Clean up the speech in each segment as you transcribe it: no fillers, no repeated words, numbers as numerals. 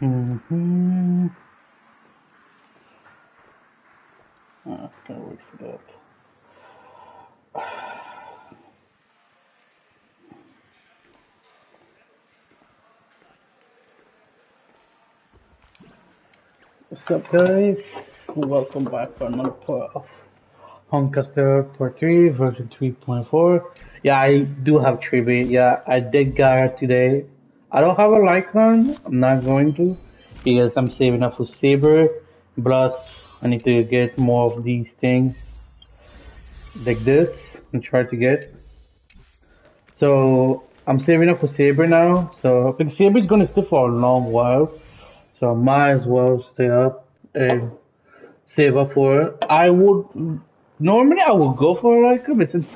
Mm-hmm. I can't wait for that. What's up, guys? Welcome back for another part of Honkai Part 3, version 3.4. Yeah, I do have tribute. Yeah, I did get it today. I don't have a Lycon. I'm not going to because I'm saving up for Saber. Plus, I need to get more of these things like this and try to get. So, I'm saving up for Saber now. So, but Saber is going to stay for a long while. So, I might as well stay up and save up for it. Normally I would go for a Lycra, but since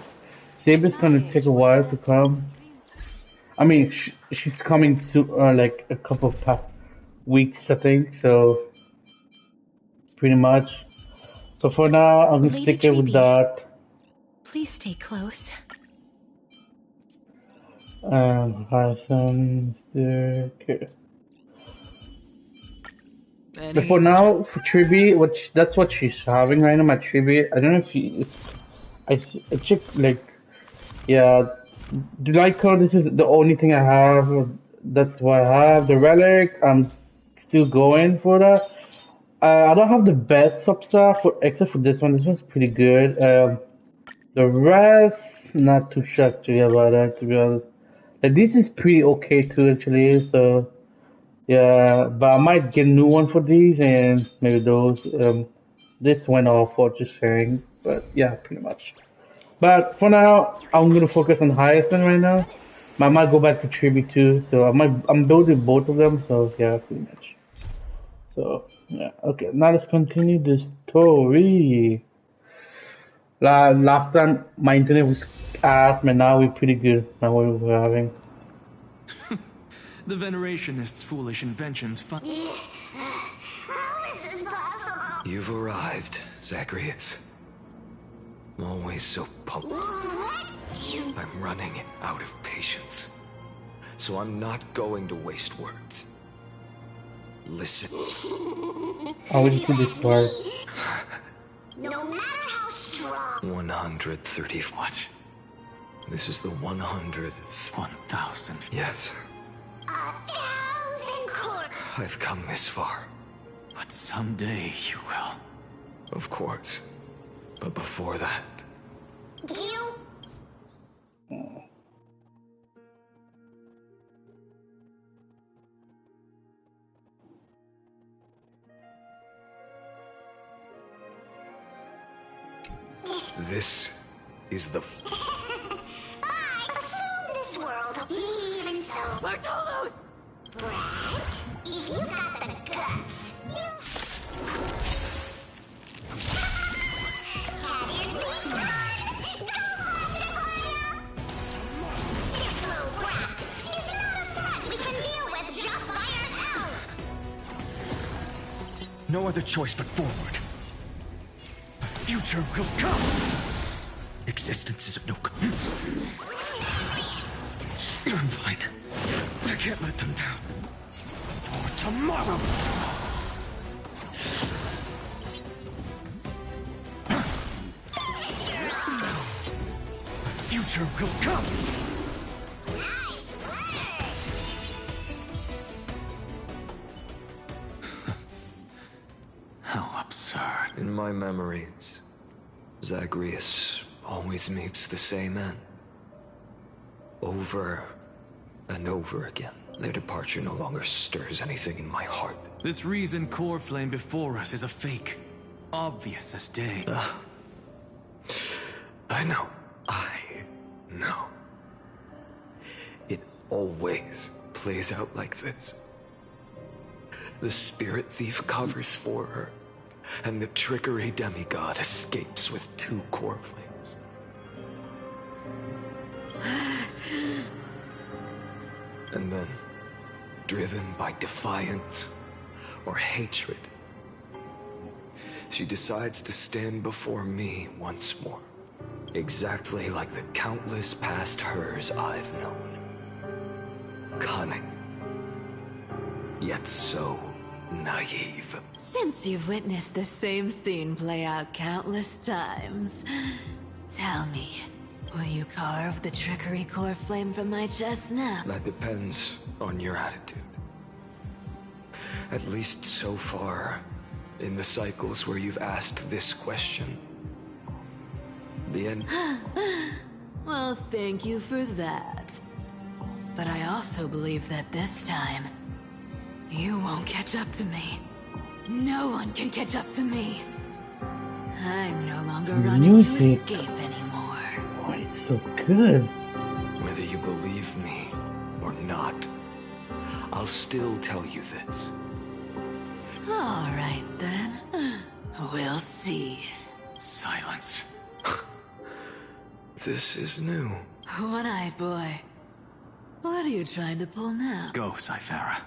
Saber's gonna take a while to come. I mean, she's coming soon, like a couple of weeks, I think. So pretty much. So for now, I'm gonna Lady stick it with Treeby, that. please stay close. Horizon, okay. But Any for now, for Tribi, that's what she's having right now. My Tribi, I don't know if I checked like, yeah. The Lycra, this is the only thing I have. That's what I have. The relic, I'm still going for that. I don't have the best substar for except for this one. This one's pretty good. The rest, not too sure actually about that, to be honest. Like, this is pretty okay too, actually. So yeah, but I might get a new one for these and maybe those. This went off for just sharing, but yeah, pretty much. But for now, I'm gonna focus on Hyacinth right now. I might go back to Tribute too, so I'm building both of them. So yeah, pretty much. So yeah, okay. Now let's continue the story. Last time my internet was ass, but now we're pretty good. Now what we're having. The Venerationists' foolish inventions How is this possible? You've arrived, Zacharias. Always so pumped. What? I'm running out of patience. So I'm not going to waste words. Listen. I will do this part. No matter how strong. 130. What? This is the 100th. 1,000. Yes, 1,000 corpses. I've come this far. But someday you will. Of course. But before that, You. this is the I assume this world. Even so. Bartolos! Brett, if you got the guts, you. Cat eared big guns! Don't want to play ya! This little brat is not a threat we can deal with just by ourselves! No other choice but forward. A future will come. Existence is of no. I'm fine. I can't let them down. For tomorrow. A future will come. How absurd. In my memories, Zagreus always meets the same end. Over and over again. Their departure no longer stirs anything in my heart. This reason core flame before us is a fake. Obvious as day. I know. I know. It always plays out like this. The spirit thief covers for her, and the trickery demigod escapes with 2 core flames. And then, driven by defiance or hatred, she decides to stand before me once more. Exactly like the countless past hers I've known. Cunning. yet so naive. Since you've witnessed the same scene play out countless times, tell me, will you carve the trickery core flame from my chest now? That depends on your attitude. At least so far, in the cycles where you've asked this question. The end. Well, thank you for that. But I also believe that this time, you won't catch up to me. No one can catch up to me. I'm no longer running to Music. escape anymore. Oh, it's so good. Whether you believe me or not, I'll still tell you this. All right, then. We'll see. Silence. This is new. One-eyed boy. What are you trying to pull now? Go, Cyphera.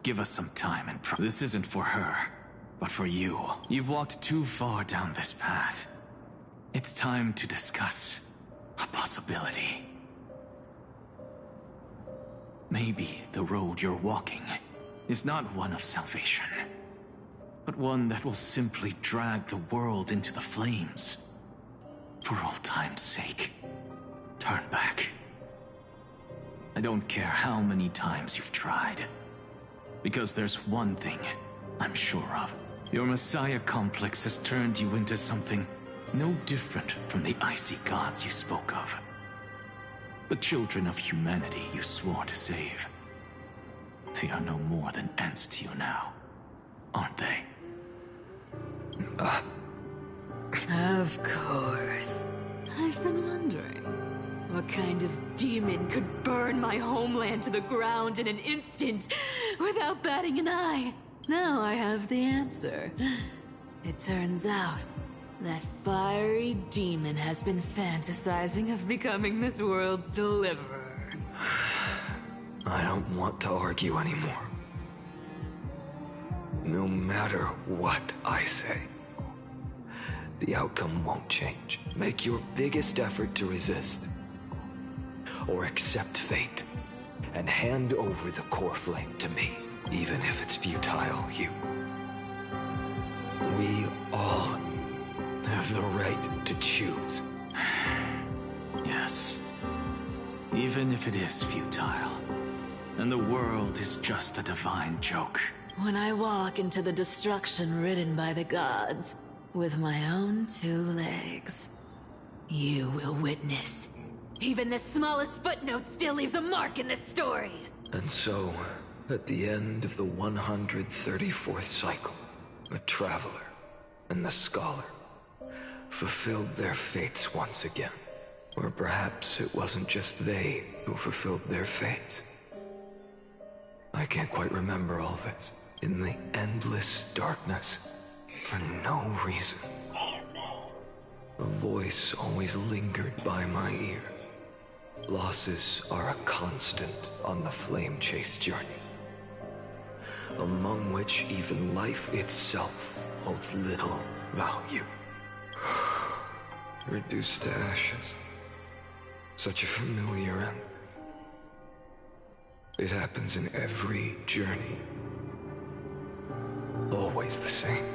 Give us some time and this isn't for her, but for you. You've walked too far down this path. It's time to discuss a possibility. Maybe the road you're walking is not one of salvation, but one that will simply drag the world into the flames. For old time's sake, turn back. I don't care how many times you've tried, because there's one thing I'm sure of. Your Messiah complex has turned you into something no different from the icy gods you spoke of. The children of humanity you swore to save. They are no more than ants to you now, aren't they? Of course. I've been wondering, what kind of demon could burn my homeland to the ground in an instant without batting an eye? Now I have the answer. It turns out that fiery demon has been fantasizing of becoming this world's deliverer. I don't want to argue anymore. No matter what I say, the outcome won't change. Make your biggest effort to resist. Or accept fate, and hand over the core flame to me, even if it's futile, you. We all have the right to choose. Yes. Even if it is futile, and the world is just a divine joke. When I walk into the destruction ridden by the gods, with my own 2 legs, you will witness. Even the smallest footnote still leaves a mark in this story. And so, at the end of the 134th cycle, the Traveler and the Scholar fulfilled their fates once again. Or perhaps it wasn't just they who fulfilled their fates. I can't quite remember all this. In the endless darkness, for no reason, a voice always lingered by my ear. Losses are a constant on the flame chase journey, among which even life itself holds little value. Reduced to ashes. Such a familiar end. It happens in every journey. Always the same.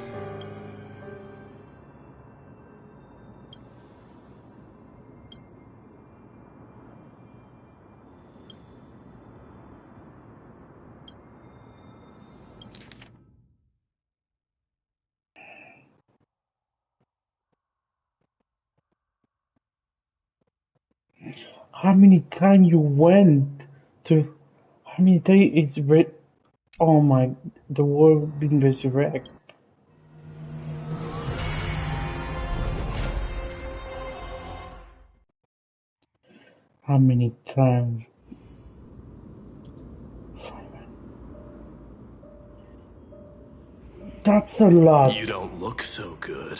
How many times you went to? How many times it's oh my, the world been resurrected. How many times? That's a lot. You don't look so good,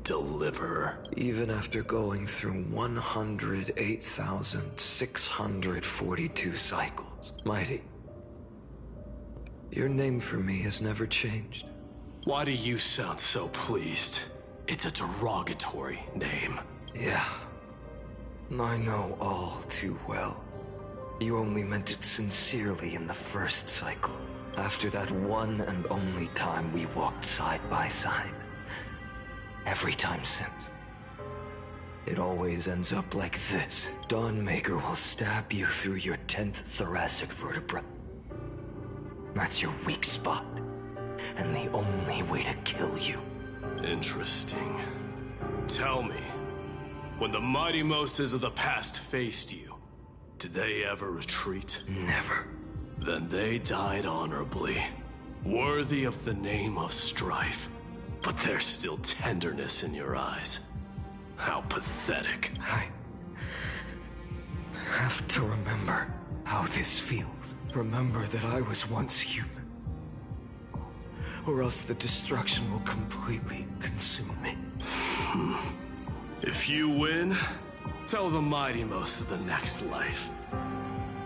Deliverer. Even after going through 108,642 cycles. Mighty, your name for me has never changed. Why do you sound so pleased? It's a derogatory name. Yeah, I know all too well. You only meant it sincerely in the first cycle. After that one and only time we walked side by side. Every time since. It always ends up like this. Dawnmaker will stab you through your 10th thoracic vertebra. That's your weak spot. And the only way to kill you. Interesting. Tell me, when the mighty Moses of the past faced you, did they ever retreat? Never. Then they died honorably, worthy of the name of strife. But there's still tenderness in your eyes. How pathetic. I have to remember how this feels. Remember that I was once human. Or else the destruction will completely consume me. If you win, tell the mighty most of the next life.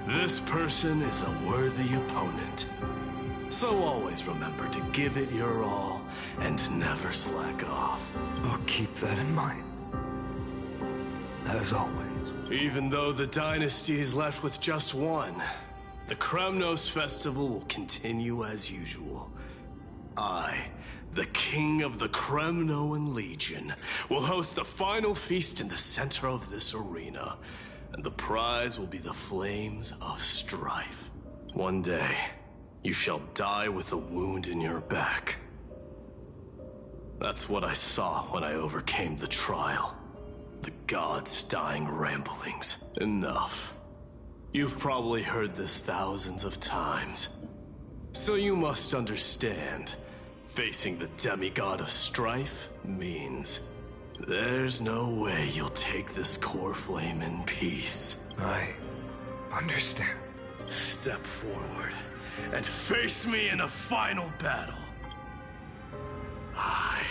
This person is a worthy opponent. So always remember to give it your all and never slack off. I'll keep that in mind. As always. Even though the dynasty is left with just one, the Kremnos festival will continue as usual. I, the king of the Kremnoan Legion, will host the final feast in the center of this arena, and the prize will be the flames of strife. One day, you shall die with a wound in your back. That's what I saw when I overcame the trial. The gods' dying ramblings. Enough. You've probably heard this thousands of times. So you must understand, facing the demigod of strife means there's no way you'll take this core flame in peace. I understand. Step forward and face me in a final battle. I,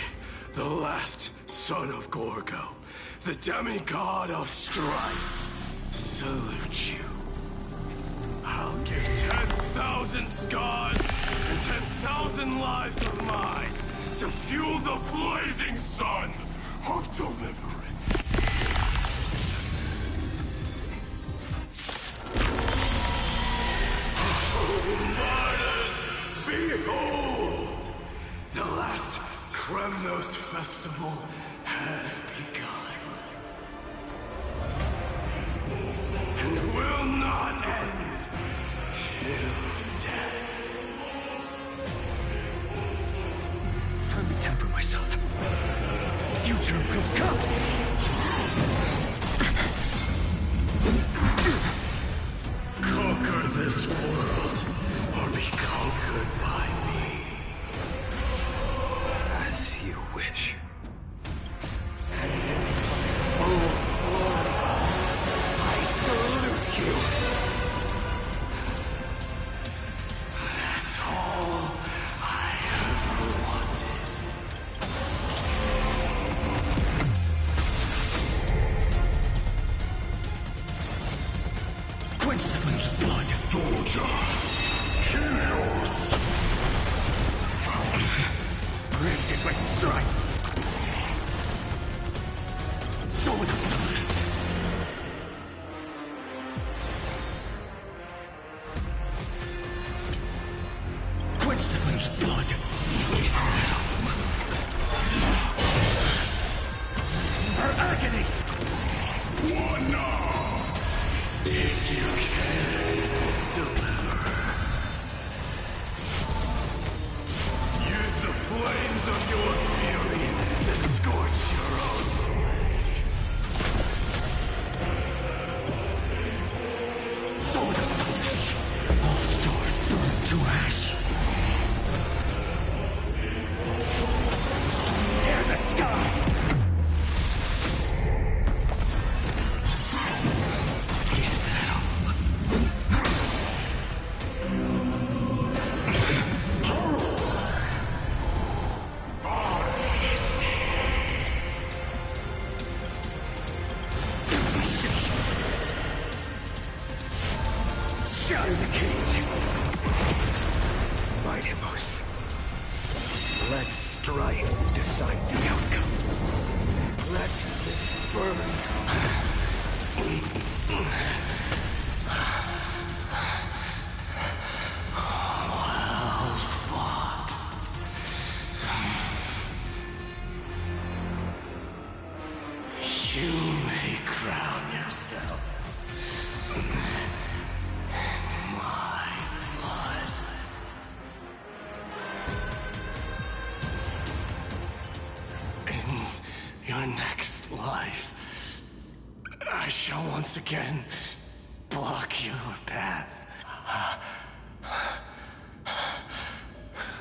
the last son of Gorgo, the demigod of strife, salute you. I'll give 10,000 scars and 10,000 lives of mine to fuel the blazing sun of deliverance. Martyrs, behold! The last Kremnos festival has begun. And will not end till death. Time to temper myself. Future will come! Conquer this world, or be conquered by me. As you wish. And in full glory, I salute you. That's all I ever wanted. Quench the flames of blood! Doja, Helios. Branded with strife! So without substance! Quench the flames of blood! Is that her agony! One now. If you can deliver. Use the flames of your fury to scorch your own flesh. So without substance! All stars burn to ash! Tear the sky! Is that all? Shatter the cage! Mighty Mos. Let strife decide the outcome. Let this burn. You may crown yourself my blood. In your next life, I shall once again block your path.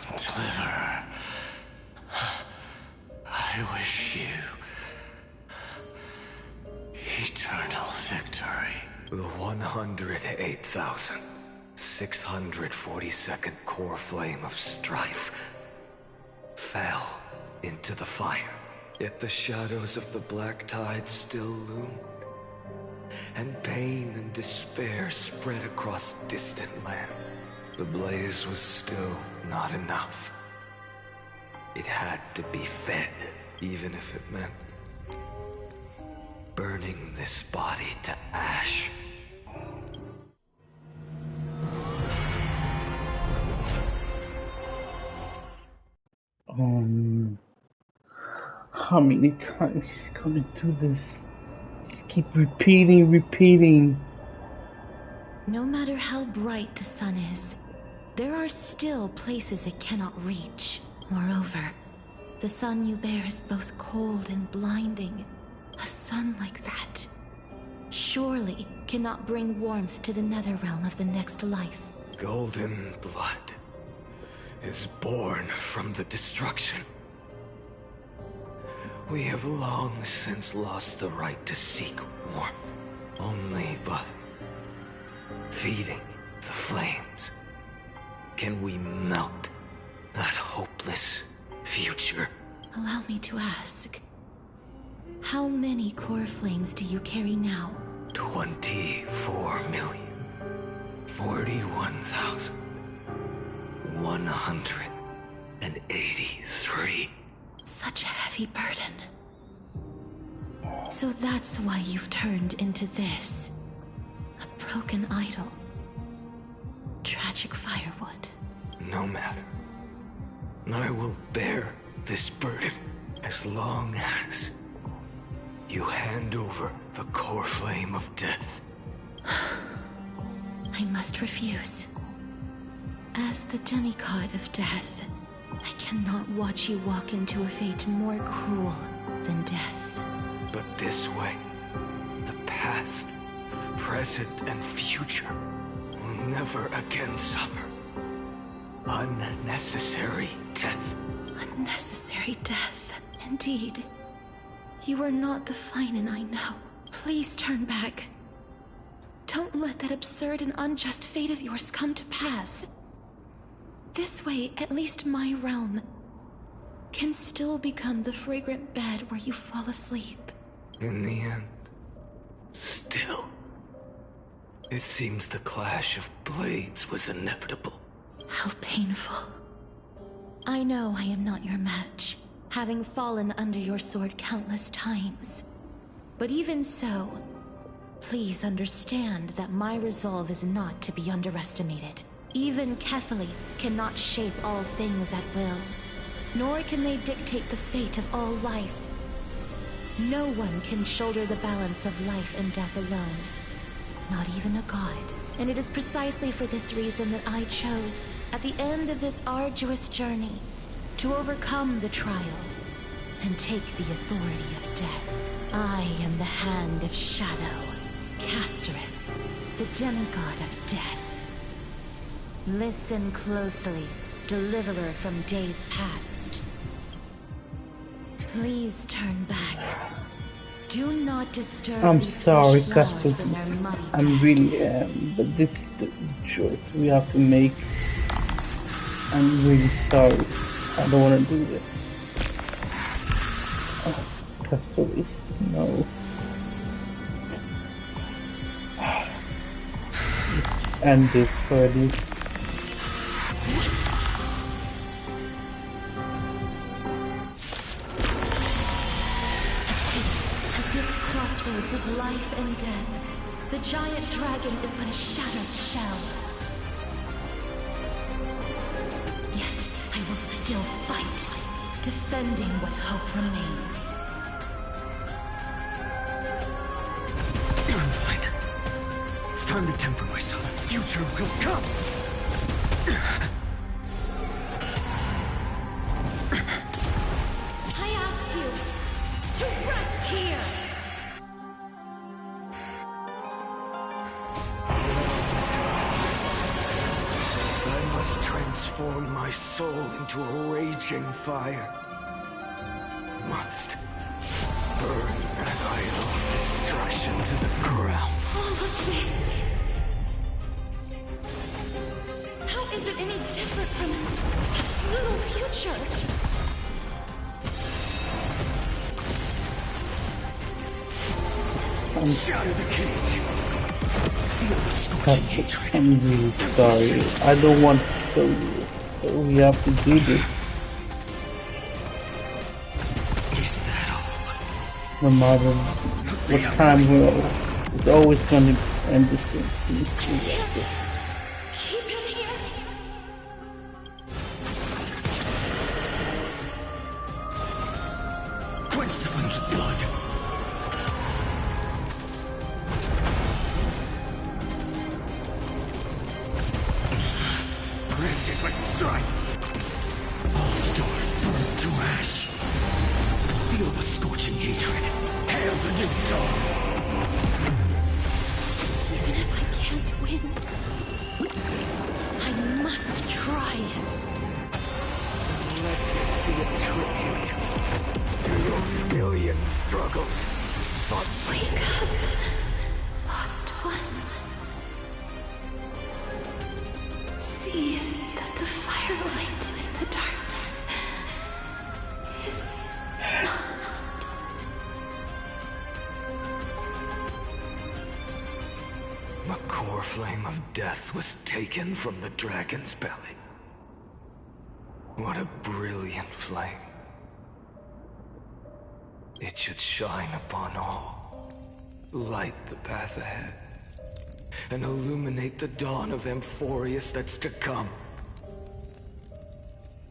Deliverer, I wish you eternal victory. The 108,642nd core flame of strife fell into the fire. Yet the shadows of the black tide still loomed, and pain and despair spread across distant lands. The blaze was still not enough. It had to be fed, even if it meant burning this body to ash. How many times he's gonna do this? Just keep repeating. No matter how bright the sun is, there are still places it cannot reach. Moreover, the sun you bear is both cold and blinding. A sun like that surely cannot bring warmth to the nether realm of the next life. Golden blood is born from the destruction. We have long since lost the right to seek warmth. Only by feeding the flames can we melt that hopeless future. Allow me to ask, how many core flames do you carry now? 24,041,183. Such a heavy burden. So that's why you've turned into this. A broken idol. Tragic firewood. No matter. I will bear this burden as long as you hand over the core flame of death. I must refuse. As the demigod of death, I cannot watch you walk into a fate more cruel than death. But this way, the past, present, and future will never again suffer unnecessary death. Unnecessary death, indeed. You are not the Finan I know. Please turn back. Don't let that absurd and unjust fate of yours come to pass. This way, at least my realm can still become the fragrant bed where you fall asleep. In the end, still, it seems the clash of blades was inevitable. How painful. I know I am not your match, having fallen under your sword countless times. But even so, please understand that my resolve is not to be underestimated. Even Kethali cannot shape all things at will, nor can they dictate the fate of all life. No one can shoulder the balance of life and death alone, not even a god. And it is precisely for this reason that I chose, at the end of this arduous journey, to overcome the trial and take the authority of death. I am the Hand of Shadow, Casterus, the demigod of death. Listen closely, deliverer from days past. Please turn back. Do not disturb I'm these sorry, fresh flowers Custom. in their muddy I'm really depths. but this is the choice we have to make. I'm really sorry. I don't want to do this. Oh, Custom, no. Let's just end this already. At this crossroads of life and death, the giant dragon is but a shattered shell. Yet, I will still fight, defending what hope remains. Time to temper myself. The future will come. I ask you to rest here. I must transform my soul into a raging fire. Must burn that idol of destruction to the ground. All of this. How is it any different from that little future? Shatter the cage. Feel the scorching hatred. I'm really sorry. I don't want to kill you. But we have to do this. Is that all? No matter what time will, it's always going to end this thing. Keep him here. Quench the flames with blood. Granted, let's strike. All stars burn to ash. Feel the scorching hatred. Hail the new dawn. Even if I can't win, I must try. Let this be a tribute to your million struggles. But Wake up, lost one. See that the firelight in the darkness is not. the core flame of death was taken from the dragon's belly. What a brilliant flame. It should shine upon all, light the path ahead, and illuminate the dawn of Amphorius that's to come.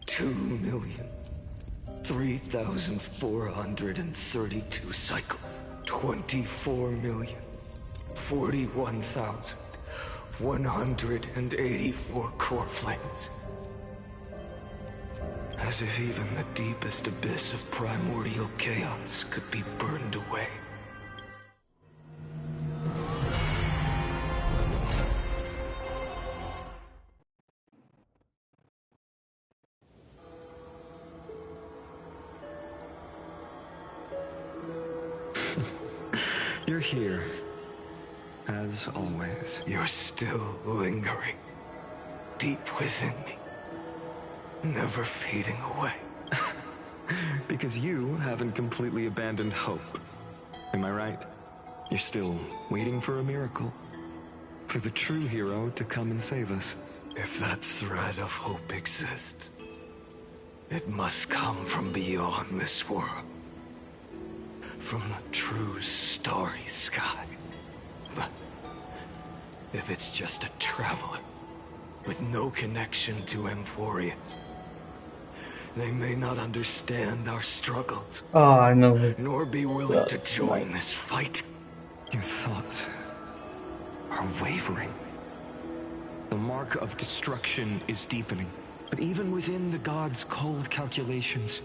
2,003,432 cycles. 24,041,184 core flames. As if even the deepest abyss of primordial chaos could be burned away. You're here, as always. You're still lingering, deep within me, never fading away. Because you haven't completely abandoned hope. Am I right? You're still waiting for a miracle. For the true hero to come and save us. If that thread of hope exists, it must come from beyond this world. From the true starry sky. But if it's just a traveler with no connection to Amphorius, they may not understand our struggles, Oh, I know this. nor be willing to join this fight. Your thoughts are wavering. The mark of destruction is deepening. But even within the gods' cold calculations,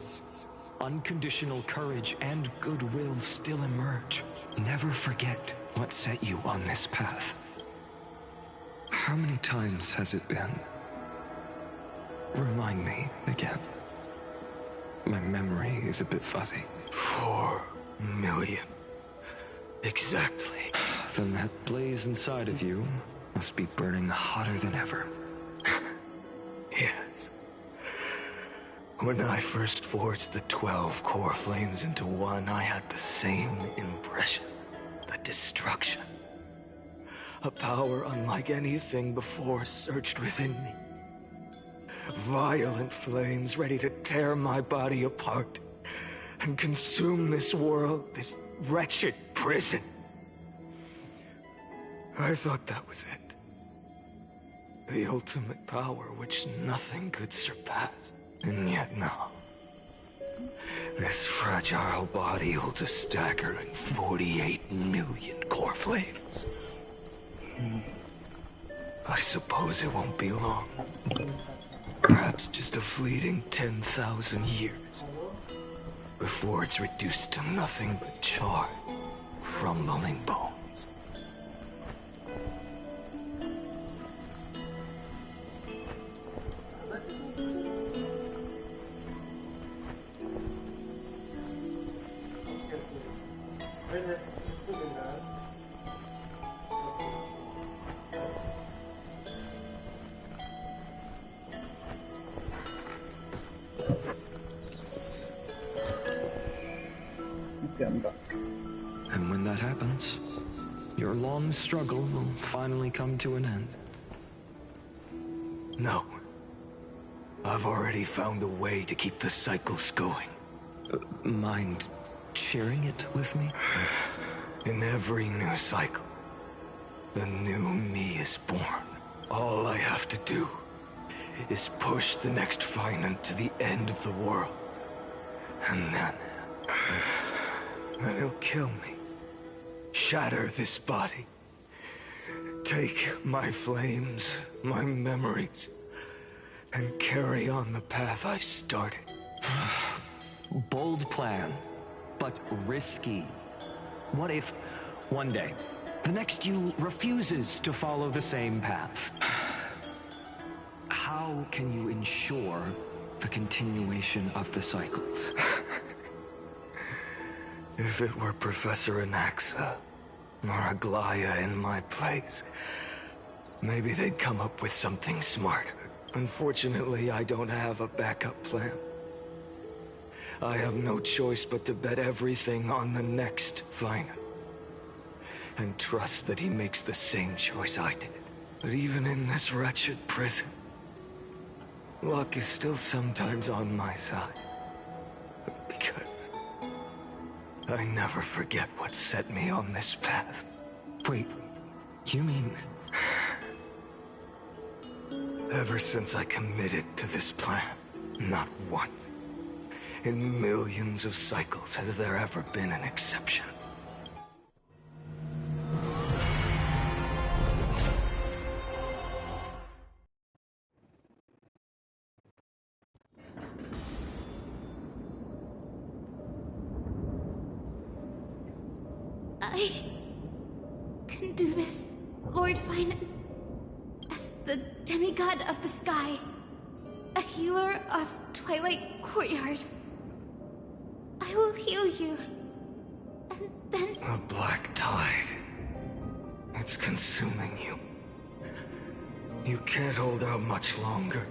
unconditional courage and goodwill still emerge. Never forget what set you on this path. How many times has it been? Remind me again. My memory is a bit fuzzy. 4 million. Exactly. Then that blaze inside of you must be burning hotter than ever. Yes. When I first forged the 12 core flames into one, I had the same impression. The destruction. A power unlike anything before surged within me. Violent flames ready to tear my body apart and consume this world, this wretched prison. I thought that was it. The ultimate power which nothing could surpass. And yet no. This fragile body holds a staggering 48 million core flames. I suppose it won't be long. Perhaps just a fleeting 10,000 years. Before it's reduced to nothing but charred, crumbling bones. And when that happens, your long struggle will finally come to an end. No. I've already found a way to keep the cycles going. Mind sharing it with me? In every new cycle, a new me is born. All I have to do is push the next finite to the end of the world. And then he'll kill me. Shatter this body. Take my flames, my memories, and carry on the path I started. Bold plan, but risky. What if, one day, the next you refuses to follow the same path? How can you ensure the continuation of the cycles? If it were Professor Anaxa, or Aglaya in my place, maybe they'd come up with something smart. Unfortunately, I don't have a backup plan. I have no choice but to bet everything on the next finite. And trust that he makes the same choice I did. But even in this wretched prison, luck is still sometimes on my side. Because I never forget what set me on this path. Wait, you mean... Ever since I committed to this plan, not once, in millions of cycles has there ever been an exception. I can do this, Lord Finan. As the demigod of the sky, a healer of Twilight Courtyard. I will heal you, and then... A black tide. It's consuming you. You can't hold out much longer.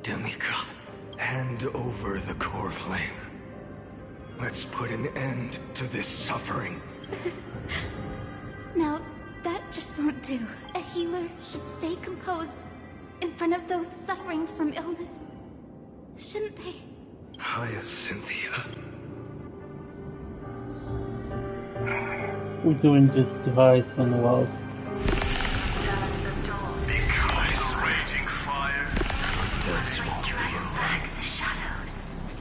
Demigod, hand over the core flame. Let's put an end to this suffering. Now, that just won't do. A healer should stay composed in front of those suffering from illness. Shouldn't they? Hyacinthia. We're doing this device on the wall. Because raging fire. Deaths won't be in vain.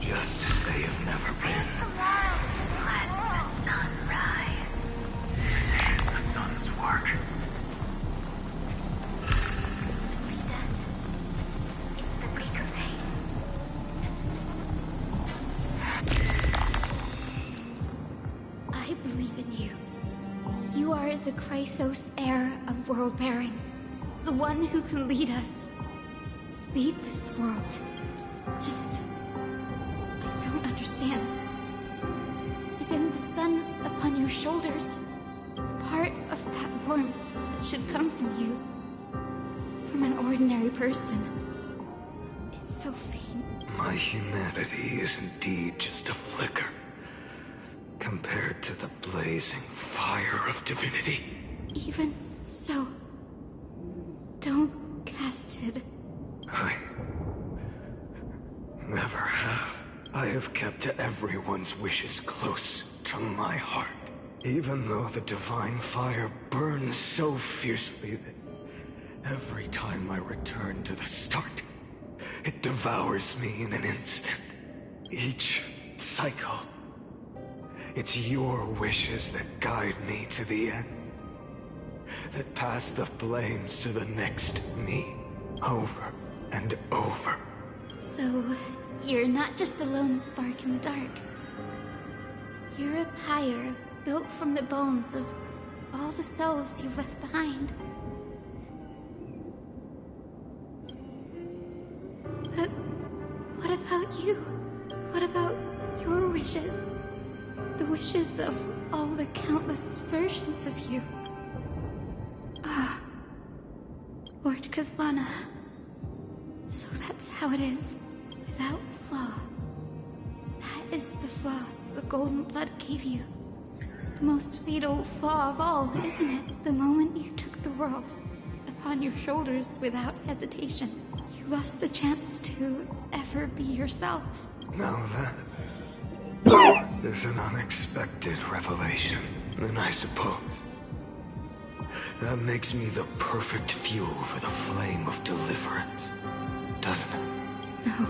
Just as they have never been. Let the sun rise. The sun's work. Lead us. It's the break of day. I believe in you. You are the Chrysos heir of world-bearing. The one who can lead us. Lead this world. It's just... I don't understand. Within the sun upon your shoulders, the part of that warmth that should come from you. From an ordinary person. It's so faint. My humanity is indeed just a flicker. Compared to the blazing fire of divinity. Even so, don't cast it. I never have. I have kept everyone's wishes close to my heart. Even though the divine fire burns so fiercely that every time I return to the start, it devours me in an instant. Each cycle, it's your wishes that guide me to the end. that pass the flames to the next me, over and over. So, you're not just a lone spark in the dark. You're a pyre built from the bones of all the selves you've left behind. But what about you? What about your wishes? The wishes of all the countless versions of you. Ah, Lord Kazlana. So that's how it is, without flaw. That is the flaw the golden blood gave you. The most fatal flaw of all, isn't it? The moment you took the world upon your shoulders without hesitation, you lost the chance to ever be yourself. Now that is an unexpected revelation, then I suppose that makes me the perfect fuel for the flame of deliverance, doesn't it? No,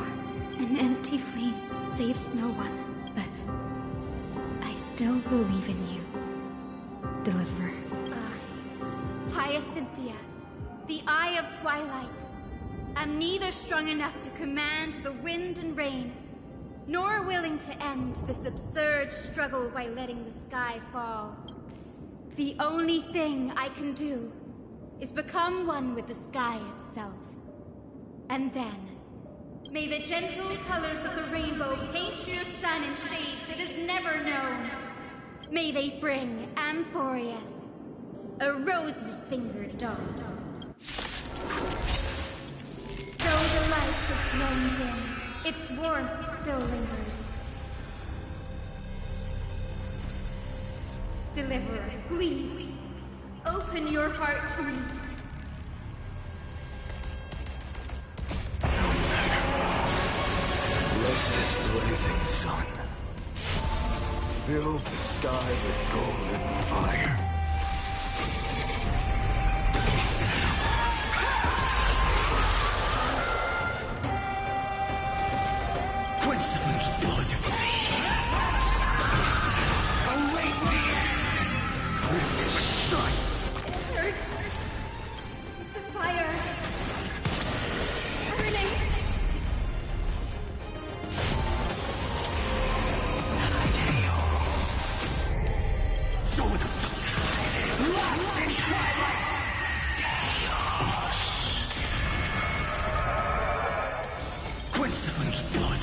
an empty flame saves no one, but I still believe in you, Deliverer. Hyacinthia, the Eye of Twilight. I'm neither strong enough to command the wind and rain, nor willing to end this absurd struggle by letting the sky fall. The only thing I can do is become one with the sky itself. And then, may the gentle colors of the rainbow paint your sun in shades it has never known. May they bring Amphorius, a rosy-fingered dog. Though the light has grown dim, its warmth still lingers. Deliverer, please, open your heart to me. Let this blazing sun fill the sky with golden fire. Quench the flames of blood. Await me! Strike! It hurts. The fire. Burning. So without substance. Lost in twilight! Quench the flames of blood.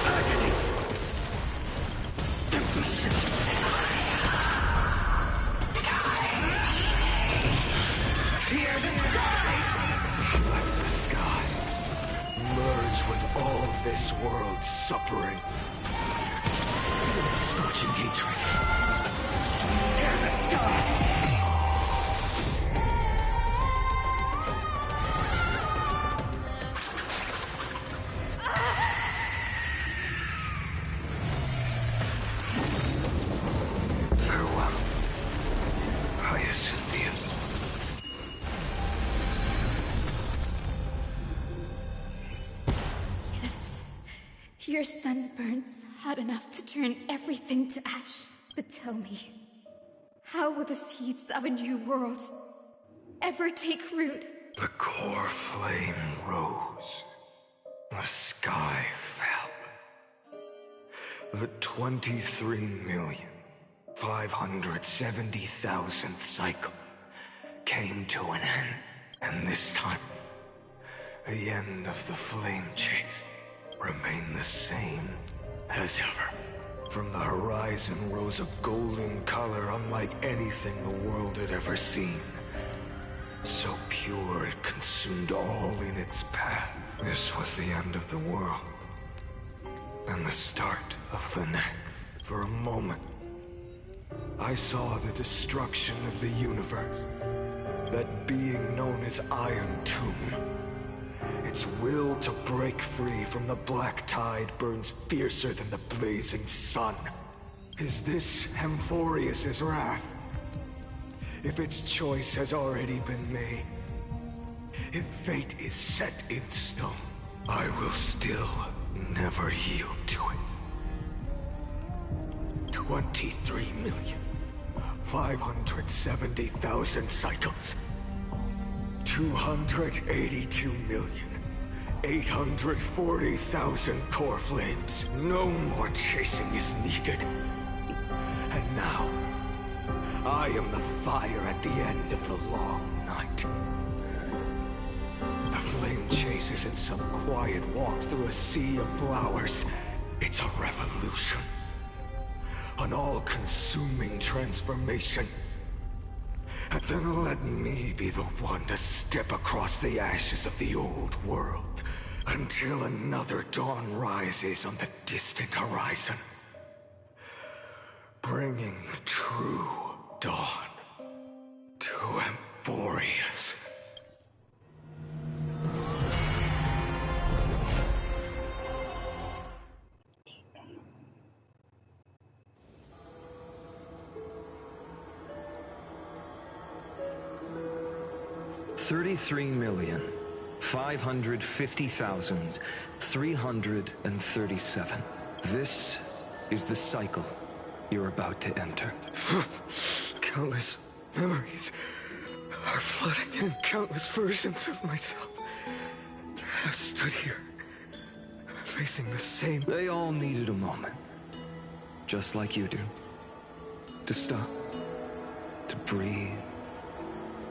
Agony! Empty shell. Hear the sky! Let the sky merge with all this world's suffering. Scorching hatred. Tear the sky! Farewell, Hyacinthia. Yes, your sun burns hot enough to turn everything to ash. But tell me, how will the seeds of a new world ever take root? The core flame rose. The sky fell. The 23,570,000th cycle came to an end. And this time, the end of the flame chase remained the same as ever. From the horizon rose a golden color unlike anything the world had ever seen. So pure it consumed all in its path. This was the end of the world. And the start of the next. For a moment, I saw the destruction of the universe. That being known as Iron Tomb. Its will to break free from the black tide burns fiercer than the blazing sun. Is this Amphorius' wrath? If its choice has already been made, if fate is set in stone, I will still never yield to it. 23,570,000 cycles. 282,840,000 core flames. No more chasing is needed. And now, I am the fire at the end of the long night. The flame chase isn't some quiet walk through a sea of flowers. It's a revolution. An all-consuming transformation. And then let me be the one to step across the ashes of the old world until another dawn rises on the distant horizon. Bringing the true dawn to Amphorius. $33,550,337. This is the cycle you're about to enter. Countless memories are flooding in. Countless versions of myself have stood here, facing the same... They all needed a moment, just like you do. To stop, to breathe,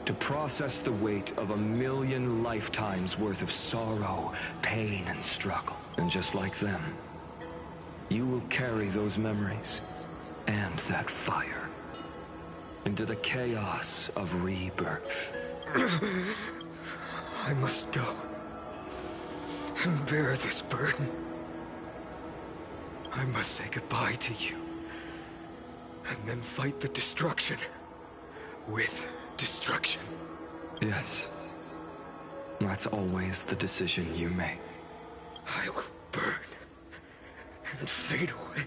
to process the weight of 1,000,000 lifetimes worth of sorrow, pain, and struggle. And just like them, you will carry those memories and that fire into the chaos of rebirth. I must go and bear this burden. I must say goodbye to you, and then fight the destruction with destruction. Yes, that's always the decision you make. I will burn and fade away.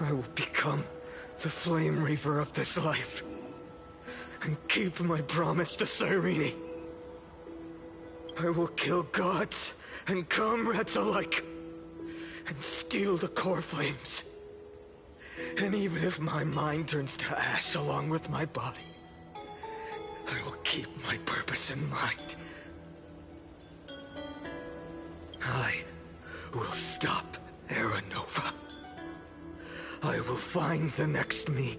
I will become the flame reaver of this life and keep my promise to Cyrene. I will kill gods and comrades alike and steal the core flames. And even if my mind turns to ash along with my body, I will keep my purpose in mind. I will stop Era Nova. I will find the next me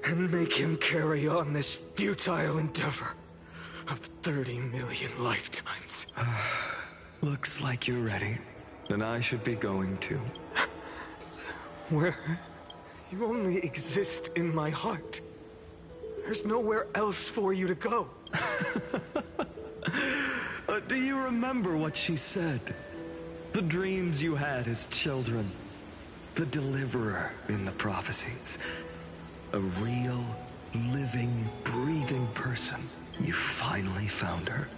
and make him carry on this futile endeavor of 30 million lifetimes. Looks like you're ready. Then I should be going too. Where you only exist in my heart. There's nowhere else for you to go. Do you remember what she said? The dreams you had as children. The deliverer in the prophecies. A real, living, breathing person. You finally found her.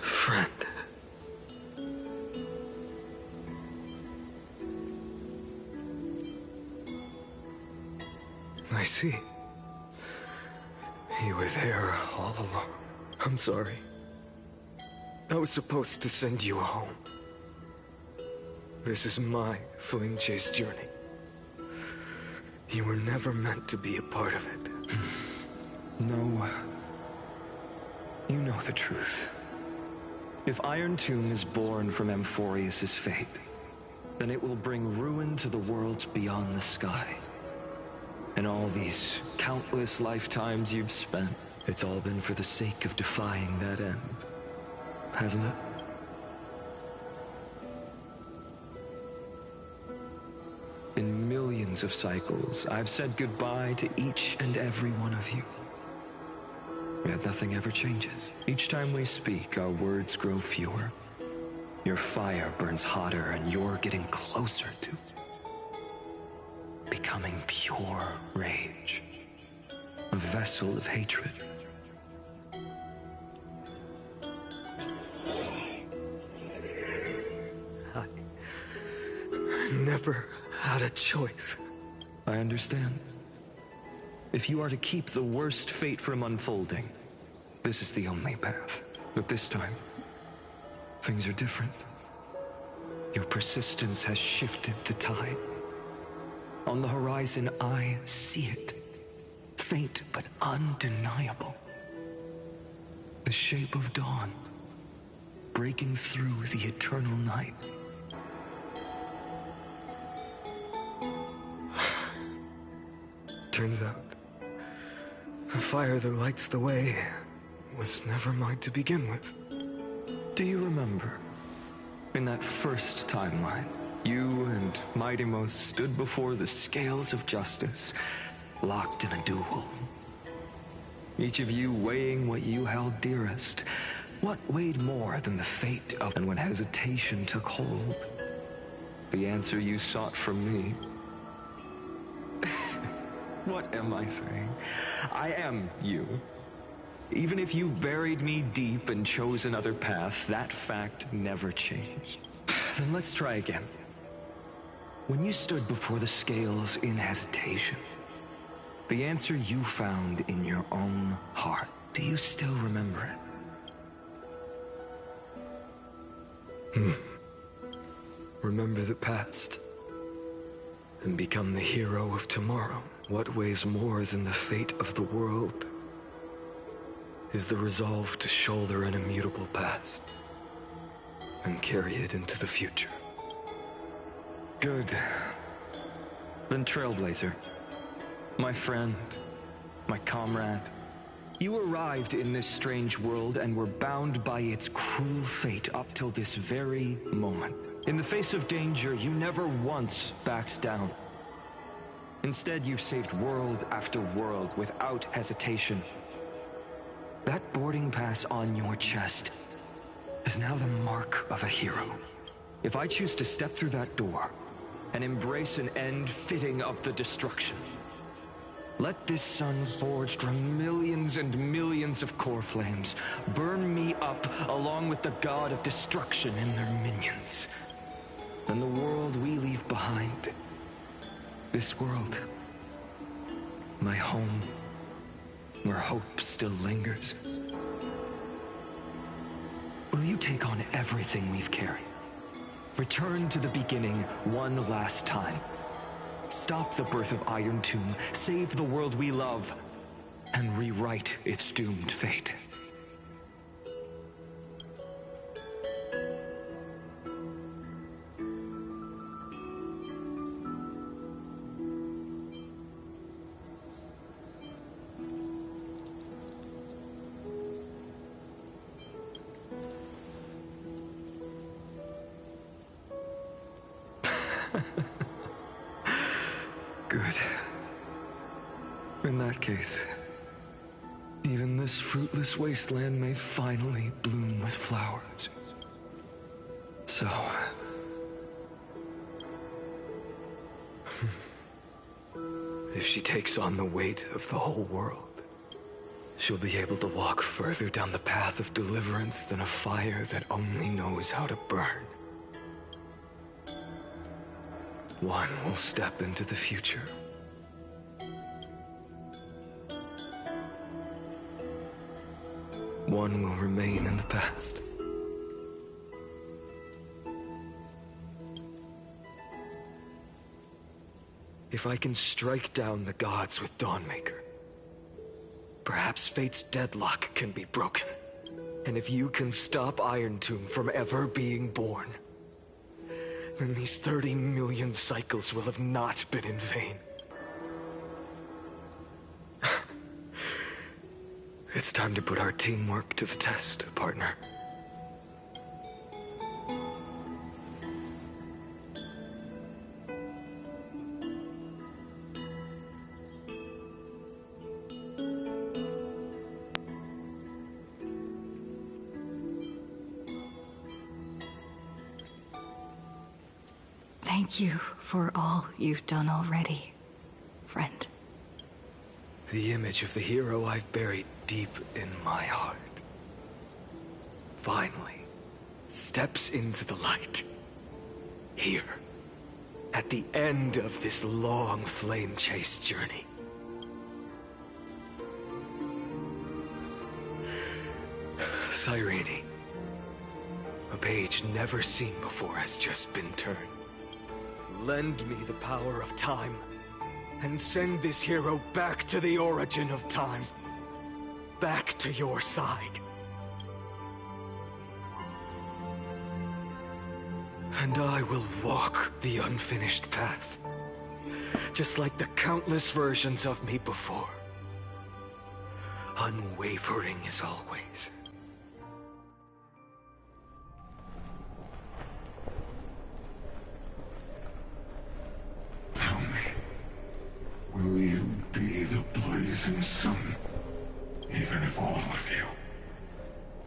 Friend. I see. You were there all along. I'm sorry. I was supposed to send you home. This is my flame chase journey. You were never meant to be a part of it. No. You know the truth. If Iron Tomb is born from Amphorius' fate, then it will bring ruin to the worlds beyond the sky. And all these countless lifetimes you've spent, it's all been for the sake of defying that end, hasn't it? In millions of cycles, I've said goodbye to each and every one of you. Yet nothing ever changes. Each time we speak, our words grow fewer. Your fire burns hotter, and you're getting closer to becoming pure rage. A vessel of hatred. I never had a choice. I understand. If you are to keep the worst fate from unfolding, this is the only path. But this time, things are different. Your persistence has shifted the tide. On the horizon, I see it. Faint but undeniable. The shape of dawn, breaking through the eternal night. Turns out, the fire that lights the way was never mine to begin with. Do you remember, in that first timeline, you and Mightymost stood before the scales of justice, locked in a duel? Each of you weighing what you held dearest. What weighed more than the fate of... And when hesitation took hold, the answer you sought from me. What am I saying? I am you. Even if you buried me deep and chose another path, that fact never changed. Then let's try again. When you stood before the scales in hesitation, the answer you found in your own heart, do you still remember it? Remember the past, and become the hero of tomorrow. What weighs more than the fate of the world is the resolve to shoulder an immutable past and carry it into the future. Good. Then Trailblazer, my friend, my comrade, you arrived in this strange world and were bound by its cruel fate up till this very moment. In the face of danger, you never once backed down. Instead, you've saved world after world without hesitation. That boarding pass on your chest is now the mark of a hero. If I choose to step through that door and embrace an end fitting of the destruction, let this sun forged from millions and millions of core flames burn me up along with the god of destruction and their minions. Then the world we leave behind, this world, my home, where hope still lingers. Will you take on everything we've carried? Return to the beginning one last time. Stop the birth of Iron Tomb, save the world we love, and rewrite its doomed fate. Good. In that case, even this fruitless wasteland may finally bloom with flowers. So... if she takes on the weight of the whole world, she'll be able to walk further down the path of deliverance than a fire that only knows how to burn. One will step into the future. One will remain in the past. If I can strike down the gods with Dawnmaker, perhaps fate's deadlock can be broken. And if you can stop Iron Tomb from ever being born, then these 30 million cycles will have not been in vain. It's time to put our teamwork to the test, partner. Thank you for all you've done already, friend. The image of the hero I've buried deep in my heart finally steps into the light. Here, at the end of this long flame chase journey. Cyrene, A page never seen before has just been turned. Lend me the power of time, and send this hero back to the origin of time. Back to your side. And I will walk the unfinished path, just like the countless versions of me before. Unwavering as always. Tell me, will you be the blazing sun, even if all of you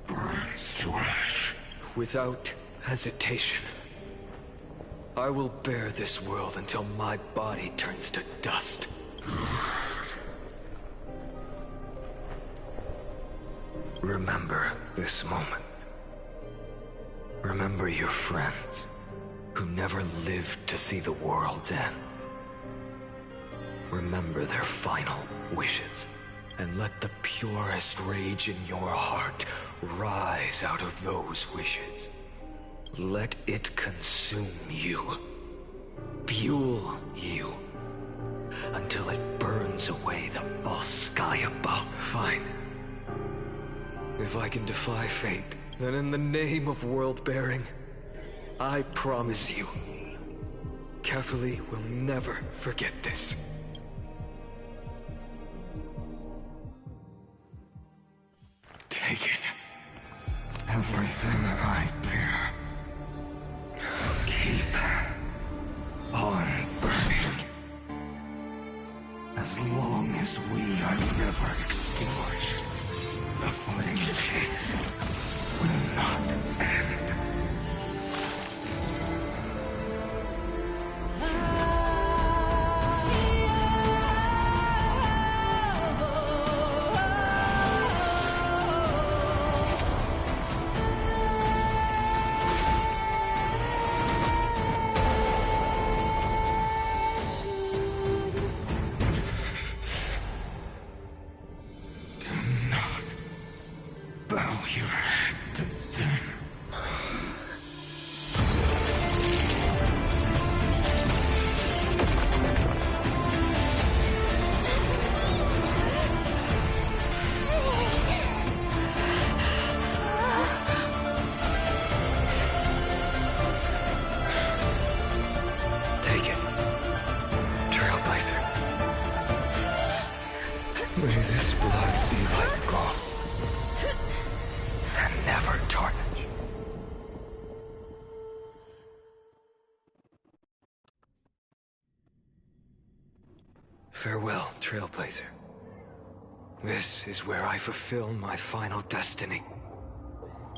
burns to ash? Without hesitation. I will bear this world until my body turns to dust. Remember this moment. Remember your friends who never lived to see the world's end. Remember their final wishes, and let the purest rage in your heart rise out of those wishes. Let it consume you, fuel you, until it burns away the false sky above. Fine. If I can defy fate, then in the name of world-bearing, I promise you, Kefali will never forget this. Take it. Everything I bear. Keep on burning. As long as we are never extinguished, the flame chase will not end. Bow your head to them. Take it, Trailblazer. May this blood be like gold, and never tarnish. Farewell, Trailblazer. This is where I fulfill my final destiny.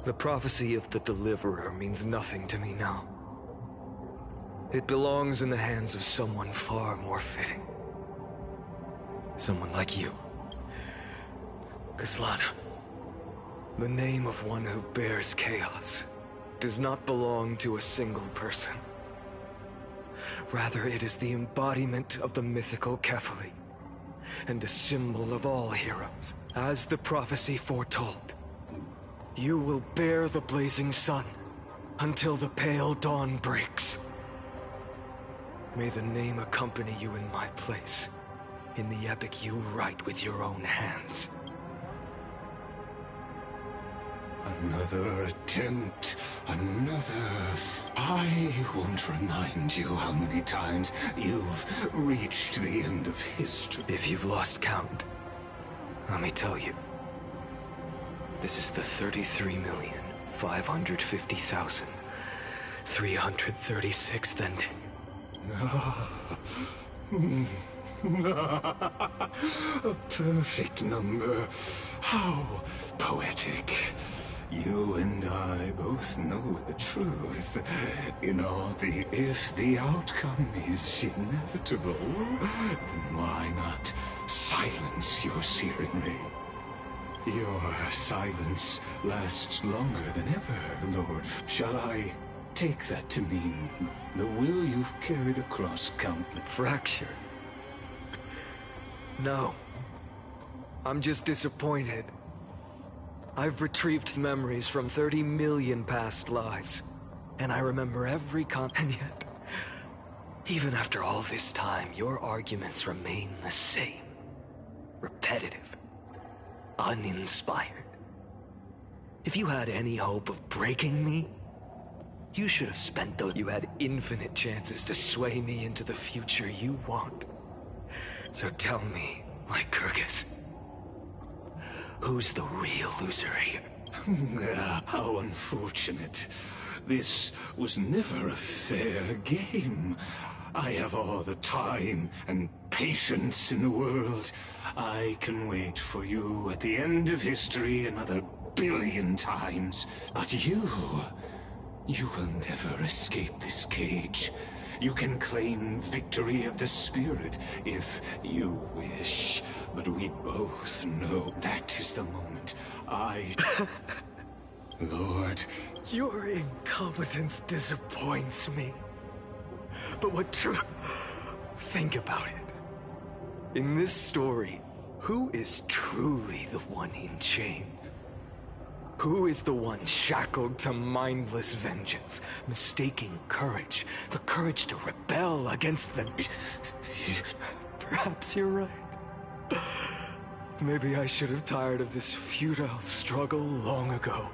The prophecy of the Deliverer means nothing to me now. It belongs in the hands of someone far more fitting. Someone like you. Kaslana. The name of one who bears chaos does not belong to a single person. Rather, it is the embodiment of the mythical Kefali, and a symbol of all heroes. As the prophecy foretold, you will bear the blazing sun until the pale dawn breaks. May the name accompany you in my place, in the epic you write with your own hands. Another attempt, another. I won't remind you how many times you've reached the end of history. If you've lost count, let me tell you. This is the 33,550,336th ending. A perfect number. How poetic. You and I both know the truth. In all the if the outcome is inevitable, then why not silence your searing ray? Your silence lasts longer than ever, Lord. Shall I take that to mean the will you've carried across countless... Fracture? No. I'm just disappointed. I've retrieved memories from 30 million past lives, and I remember every and yet, even after all this time, your arguments remain the same. Repetitive. Uninspired. If you had any hope of breaking me, you should have spent those. You had infinite chances to sway me into the future you want. So tell me, Lycurgus, who's the real loser here? How unfortunate. This was never a fair game. I have all the time and patience in the world. I can wait for you at the end of history another billion times. But you will never escape this cage. You can claim victory of the spirit if you wish. But we both know that is the moment Lord. Your incompetence disappoints me. But what true... Think about it. In this story, who is truly the one in chains? Who is the one shackled to mindless vengeance, mistaking courage, the courage to rebel against them? Perhaps you're right. Maybe I should have tired of this futile struggle long ago.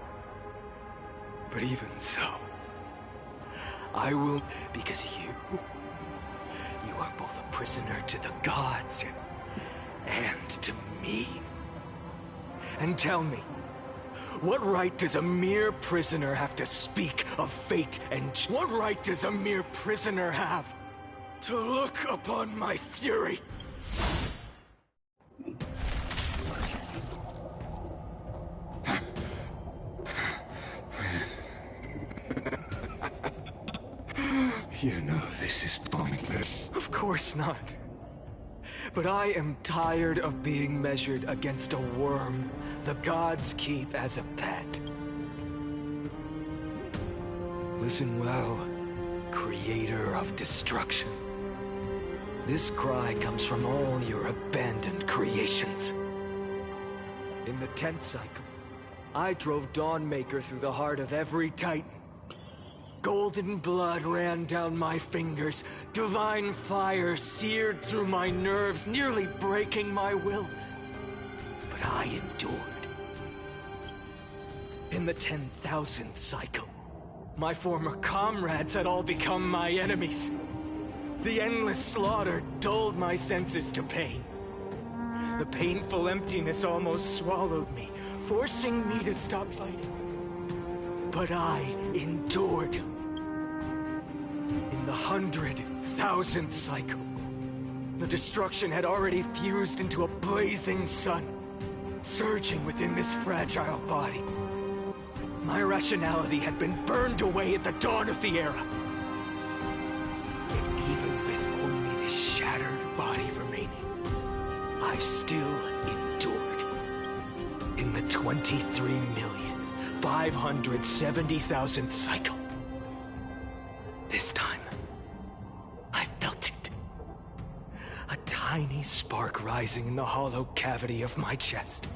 But even so, I will, because you are both a prisoner to the gods and to me. And tell me, what right does a mere prisoner have to speak of fate and what right does a mere prisoner have to look upon my fury? You know this is pointless. Of course not. But I am tired of being measured against a worm the gods keep as a pet. Listen well, creator of destruction. This cry comes from all your abandoned creations. In the 10th cycle, I drove Dawnmaker through the heart of every titan. Golden blood ran down my fingers, divine fire seared through my nerves, nearly breaking my will. But I endured. In the 10,000th cycle, my former comrades had all become my enemies. The endless slaughter dulled my senses to pain. The painful emptiness almost swallowed me, forcing me to stop fighting. But I endured. In the 100,000th cycle, the destruction had already fused into a blazing sun, surging within this fragile body. My rationality had been burned away at the dawn of the era. Yet even with only this shattered body remaining, I still endured. In the 23,570,000th cycle. This time, I felt it. A tiny spark rising in the hollow cavity of my chest.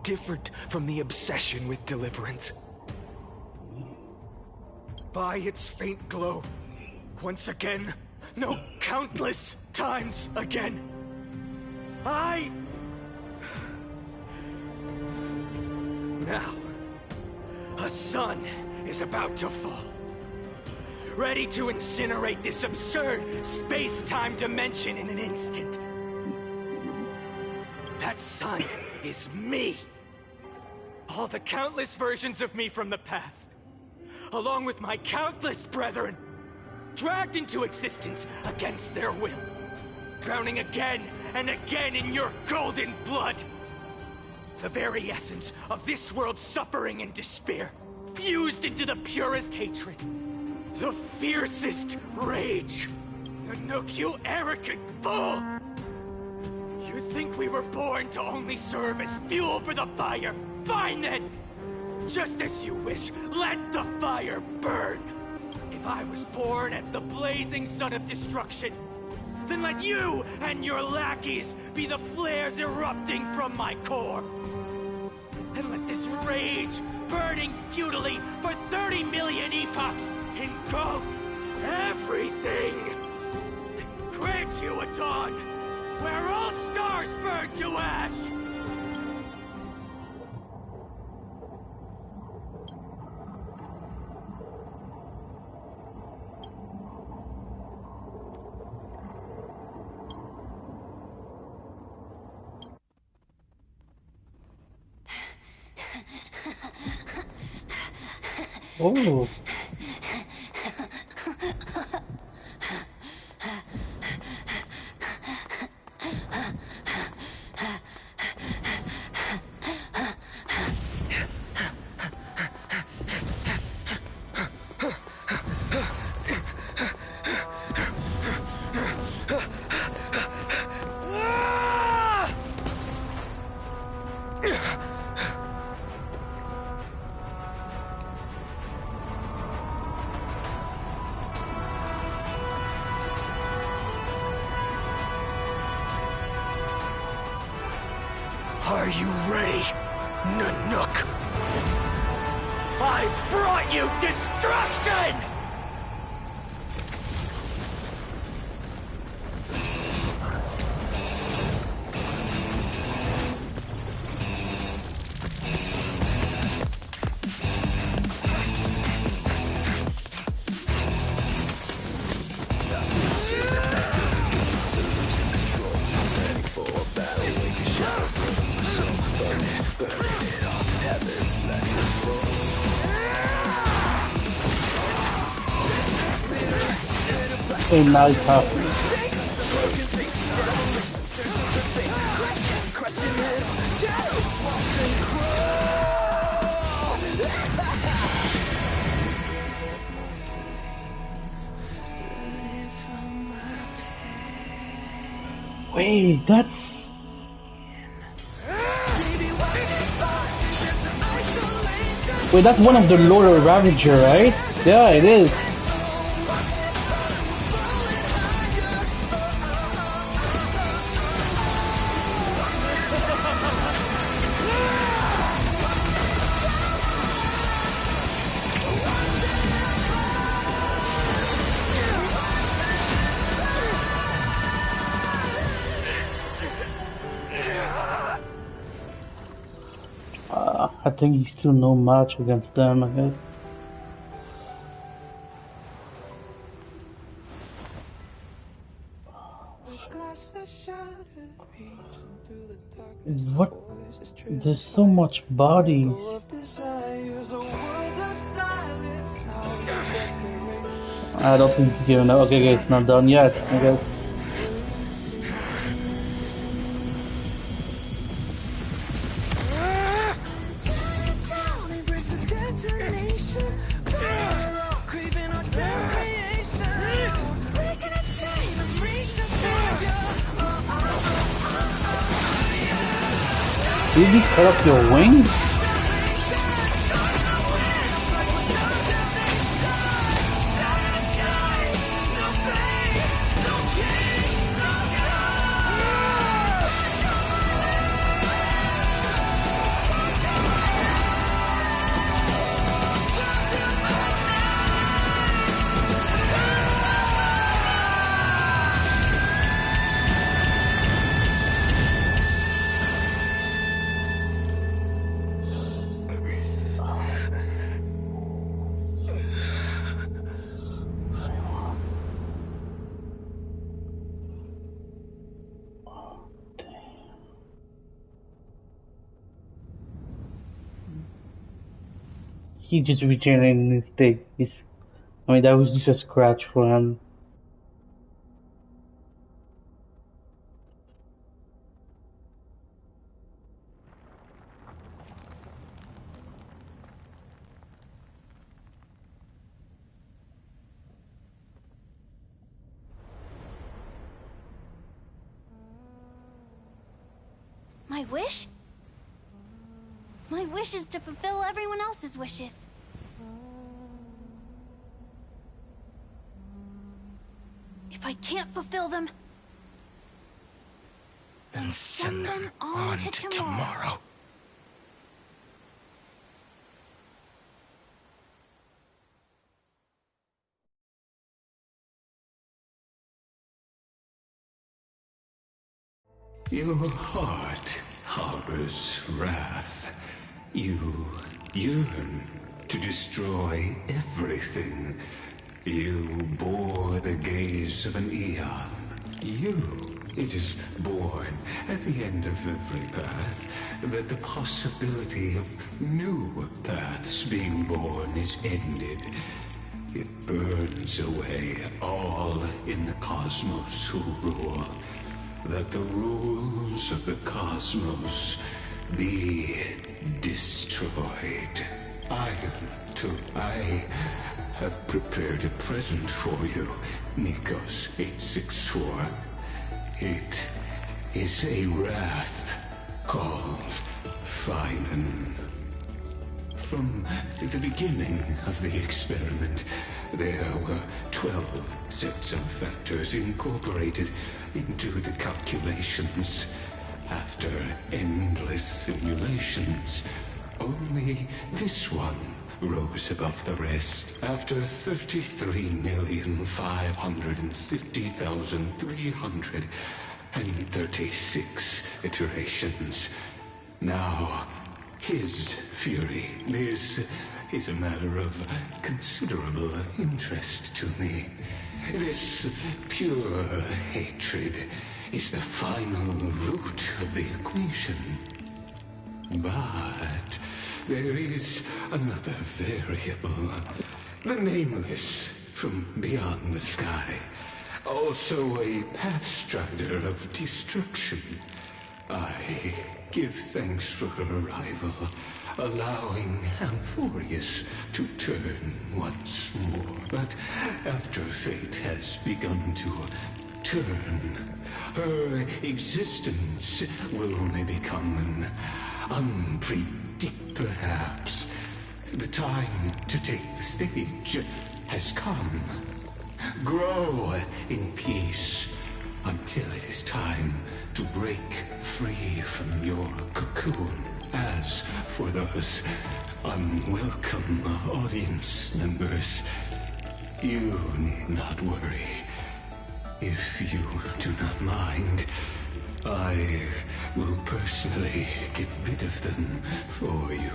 Different from the obsession with deliverance. By its faint glow, once again, no, countless times again, Now, a sun is about to fall. Ready to incinerate this absurd space-time dimension in an instant. That sun is me. All the countless versions of me from the past, along with my countless brethren, dragged into existence against their will, drowning again and again in your golden blood. The very essence of this world's suffering and despair, fused into the purest hatred. The fiercest rage. Nanook, you arrogant fool! You think we were born to only serve as fuel for the fire? Fine then! Just as you wish, let the fire burn! If I was born as the blazing sun of destruction, then let you and your lackeys be the flares erupting from my core! and let this rage, burning futilely for 30 million epochs, engulf everything! Grant you a dawn where all stars burn to ash! Oh. Are you ready, Nanook? I've brought you destruction! A nice house. Wait, that's... Wait, that's one of the Lord of Ravager, right? Yeah, it is. I think he's still no match against them, I guess. What? There's so much bodies. I don't think he's giving up. Okay, it's not done yet, I guess. Did you cut off your wings? He just regenerated his state. I mean, that was just a scratch for him. My wish? My wish is to fulfill everyone else's wishes. If I can't fulfill them, Then send them on to tomorrow. Your heart harbors wrath. You yearn to destroy everything. You bore the gaze of an eon. It is born at the end of every path that the possibility of new paths being born is ended. It burns away all in the cosmos who rule. That the rules of the cosmos be destroyed. I have prepared a present for you, Nikos 864. It is a wrath called Finan. From the beginning of the experiment, there were 12 sets of factors incorporated into the calculations. After endless simulations, only this one rose above the rest. After 33,550,336 iterations. Now, his fury is a matter of considerable interest to me. This pure hatred is the final root of the equation. But there is another variable. The nameless from beyond the sky. Also a pathstrider of destruction. I give thanks for her arrival, allowing Amphorius to turn once more. But after fate has begun to turn, her existence will only become an perhaps. The time to take the stage has come. Grow in peace until it is time to break free from your cocoon. As for those unwelcome audience members, you need not worry. If you do not mind, I will personally get rid of them for you.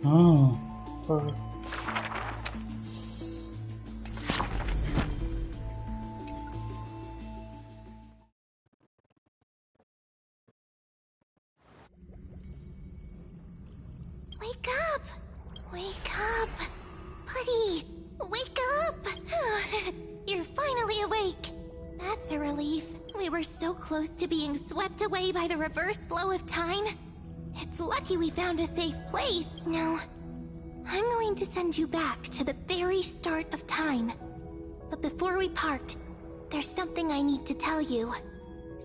Oh. Wake up! Wake up! Buddy! Wake up! You're finally awake! That's a relief. We were so close to being swept away by the reverse flow of time. It's lucky we found a safe place. Now, I'm going to send you back to the very start of time. But before we part, there's something I need to tell you.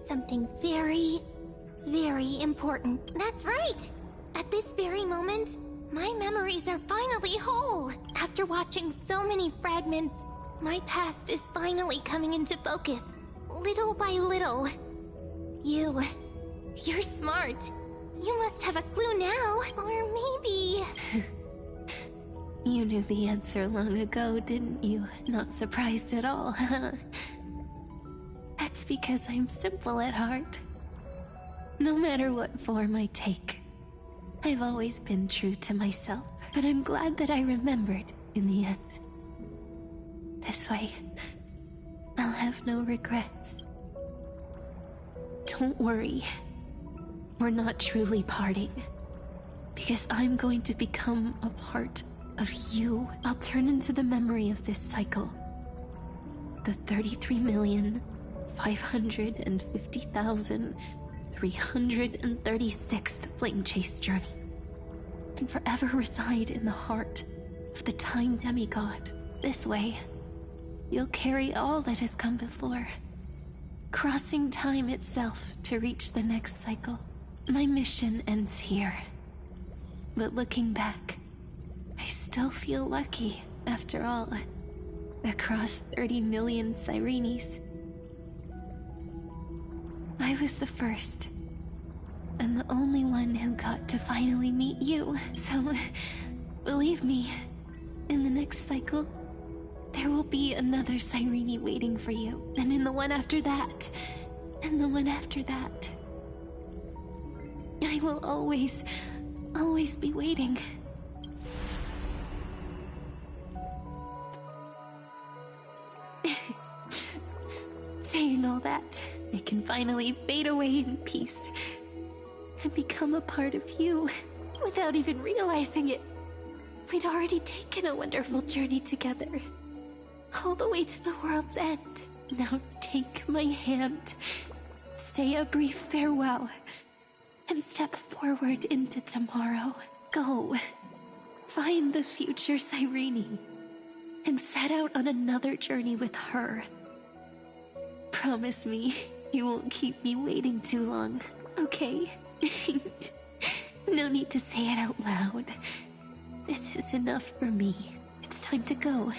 Something very, very important. That's right! At this very moment, my memories are finally whole. After watching so many fragments, my past is finally coming into focus. Little by little. You're smart. You must have a clue now, or maybe... You knew the answer long ago, didn't you? Not surprised at all, huh? That's because I'm simple at heart. No matter what form I take, I've always been true to myself, but I'm glad that I remembered in the end. This way, I'll have no regrets. Don't worry. We're not truly parting. Because I'm going to become a part of you. I'll turn into the memory of this cycle. The 33,550,336th Flame Chase journey. And forever reside in the heart of the Time Demigod. This way, you'll carry all that has come before, crossing time itself to reach the next cycle. My mission ends here. But looking back, I still feel lucky, after all. Across 30 million Sirenes. I was the first, and the only one who got to finally meet you, so believe me, in the next cycle, there will be another Sirene waiting for you, and in the one after that, and the one after that. I will always be waiting. Saying all that, I can finally fade away in peace and become a part of you without even realizing it. We'd already taken a wonderful journey together, all the way to the world's end. Now take my hand, say a brief farewell, and step forward into tomorrow. Go, find the future Cyrene, and set out on another journey with her. Promise me you won't keep me waiting too long, okay? No need to say it out loud. This is enough for me. It's time to go,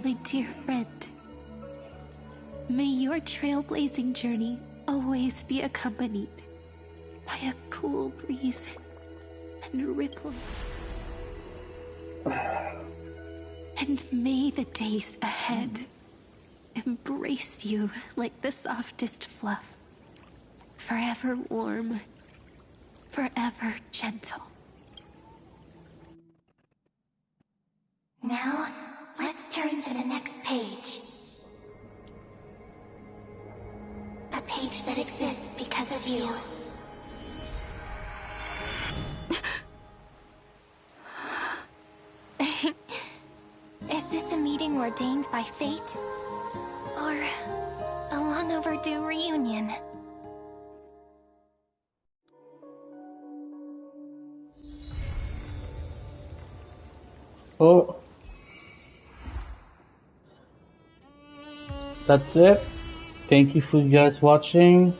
my dear friend. May your trailblazing journey always be accompanied by a cool breeze and a ripple. And may the days ahead embrace you like the softest fluff. Forever warm, forever gentle. Now, let's turn to the next page. A page that exists because of you. Is this a meeting ordained by fate? Or a long overdue reunion? Oh, that's it. Thank you for you guys watching,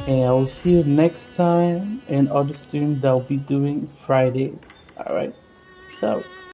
and I will see you next time in other streams that I'll be doing Friday. Alright, peace out.